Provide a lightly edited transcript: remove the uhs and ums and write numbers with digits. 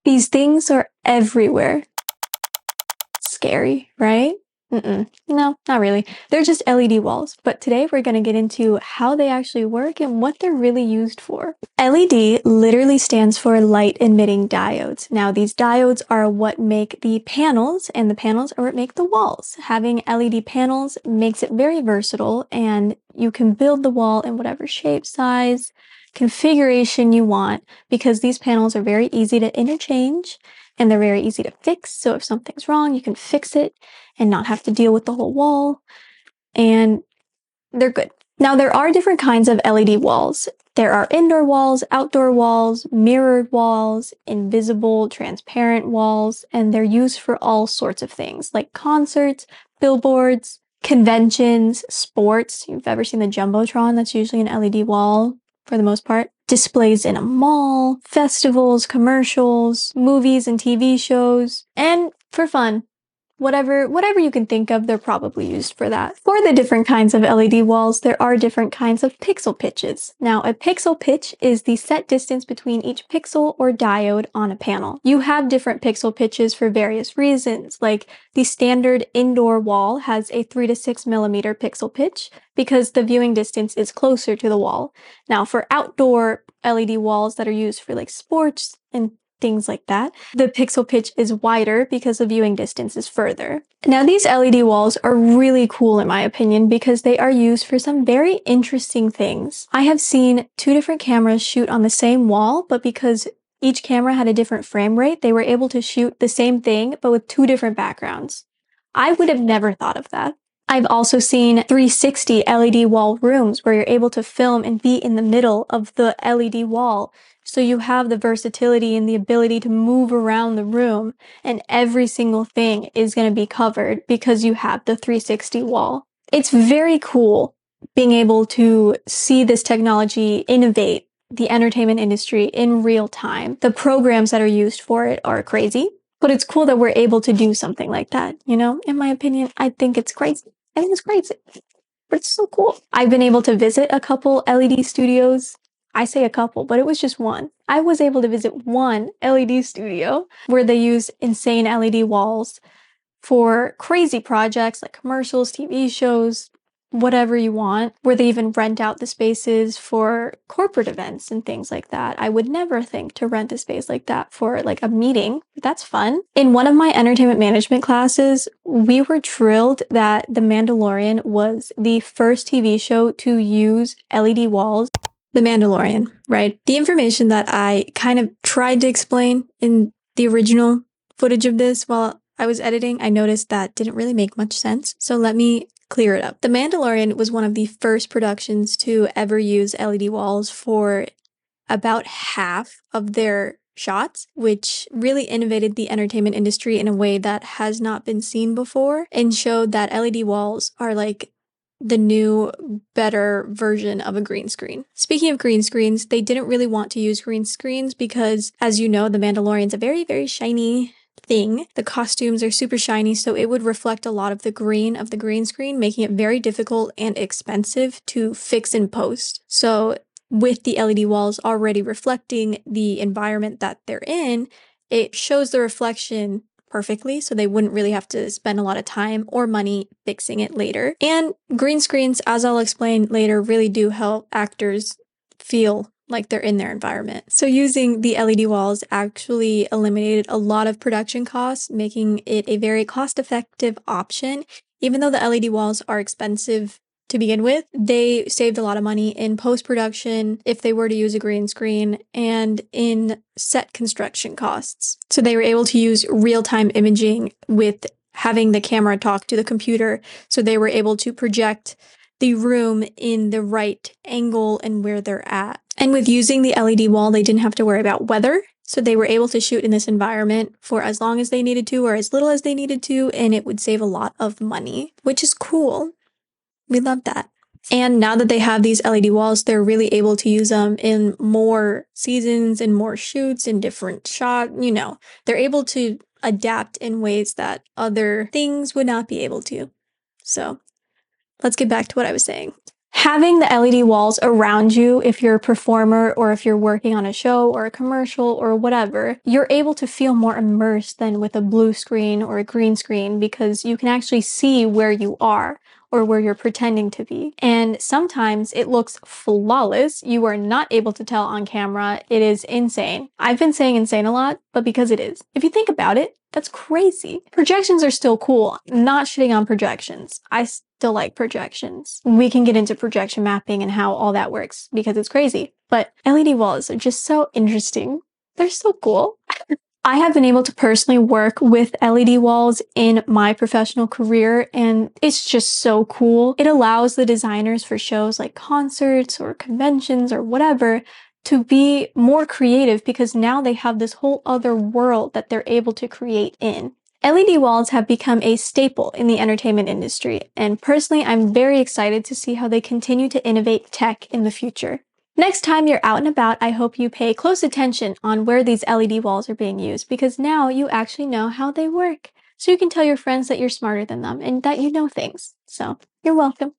These things are everywhere. Scary, right? No, not really. They're just LED walls, but today we're going to get into how they actually work and what they're really used for. LED literally stands for light emitting diodes. Now, these diodes are what make the panels, and the panels are what make the walls. Having LED panels makes it very versatile, and you can build the wall in whatever shape, size, configuration you want, because these panels are very easy to interchange and they're very easy to fix. So if something's wrong, you can fix it and not have to deal with the whole wall, and they're good. Now, there are different kinds of LED walls. There are indoor walls, outdoor walls, mirrored walls, invisible, transparent walls, and they're used for all sorts of things like concerts, billboards, conventions, sports. You've ever seen the Jumbotron? That's usually an LED wall for the most part. Displays in a mall, festivals, commercials, movies and TV shows, and for fun. Whatever you can think of, they're probably used for that. For the different kinds of LED walls, there are different kinds of pixel pitches. Now, a pixel pitch is the set distance between each pixel or diode on a panel. You have different pixel pitches for various reasons, like the standard indoor wall has a 3 to 6 millimeter pixel pitch because the viewing distance is closer to the wall. Now, for outdoor LED walls that are used for like sports and things like that, the pixel pitch is wider because the viewing distance is further. Now, these LED walls are really cool in my opinion because they are used for some very interesting things. I have seen 2 different cameras shoot on the same wall, but because each camera had a different frame rate, they were able to shoot the same thing, but with 2 different backgrounds. I would have never thought of that. I've also seen 360 LED wall rooms where you're able to film and be in the middle of the LED wall. So you have the versatility and the ability to move around the room, and every single thing is going to be covered because you have the 360 wall. It's very cool being able to see this technology innovate the entertainment industry in real time. The programs that are used for it are crazy, but it's cool that we're able to do something like that, you know? In my opinion, I think it's crazy. I think it's crazy, but it's so cool. I've been able to visit a couple LED studios. I say a couple, but it was just one. I was able to visit one LED studio where they use insane LED walls for crazy projects like commercials, TV shows, whatever you want, where they even rent out the spaces for corporate events and things like that. I would never think to rent a space like that for like a meeting. That's fun. In one of my entertainment management classes, we were thrilled that The Mandalorian was the first TV show to use LED walls. The Mandalorian, right? The information that I kind of tried to explain in the original footage of this while I was editing, I noticed that didn't really make much sense. So let me clear it up. The Mandalorian was one of the first productions to ever use LED walls for about half of their shots, which really innovated the entertainment industry in a way that has not been seen before and showed that LED walls are like the new, better version of a green screen. Speaking of green screens, they didn't really want to use green screens because, as you know, The Mandalorian's a very, very shiny thing. The costumes are super shiny, so it would reflect a lot of the green screen, making it very difficult and expensive to fix in post. So with the LED walls already reflecting the environment that they're in, it shows the reflection perfectly, so they wouldn't really have to spend a lot of time or money fixing it later. And green screens, as I'll explain later, really do help actors feel like they're in their environment. So using the LED walls actually eliminated a lot of production costs, making it a very cost-effective option. Even though the LED walls are expensive to begin with, they saved a lot of money in post-production if they were to use a green screen and in set construction costs. So they were able to use real-time imaging with having the camera talk to the computer. So they were able to project the room in the right angle and where they're at. And with using the LED wall, they didn't have to worry about weather. So they were able to shoot in this environment for as long as they needed to or as little as they needed to, and it would save a lot of money, which is cool. We love that. And now that they have these LED walls, they're really able to use them in more seasons and more shoots in different shots. You know, they're able to adapt in ways that other things would not be able to. So let's get back to what I was saying. Having the LED walls around you, if you're a performer or if you're working on a show or a commercial or whatever, you're able to feel more immersed than with a blue screen or a green screen because you can actually see where you are or where you're pretending to be. And sometimes it looks flawless. You are not able to tell on camera. It is insane. I've been saying insane a lot, but because it is. If you think about it, that's crazy. Projections are still cool. Not shitting on projections. I still like projections. We can get into projection mapping and how all that works because it's crazy. But LED walls are just so interesting. They're so cool. I have been able to personally work with LED walls in my professional career, and it's just so cool. It allows the designers for shows like concerts or conventions or whatever to be more creative because now they have this whole other world that they're able to create in. LED walls have become a staple in the entertainment industry, and personally, I'm very excited to see how they continue to innovate tech in the future. Next time you're out and about, I hope you pay close attention on where these LED walls are being used because now you actually know how they work. So you can tell your friends that you're smarter than them and that you know things. So you're welcome.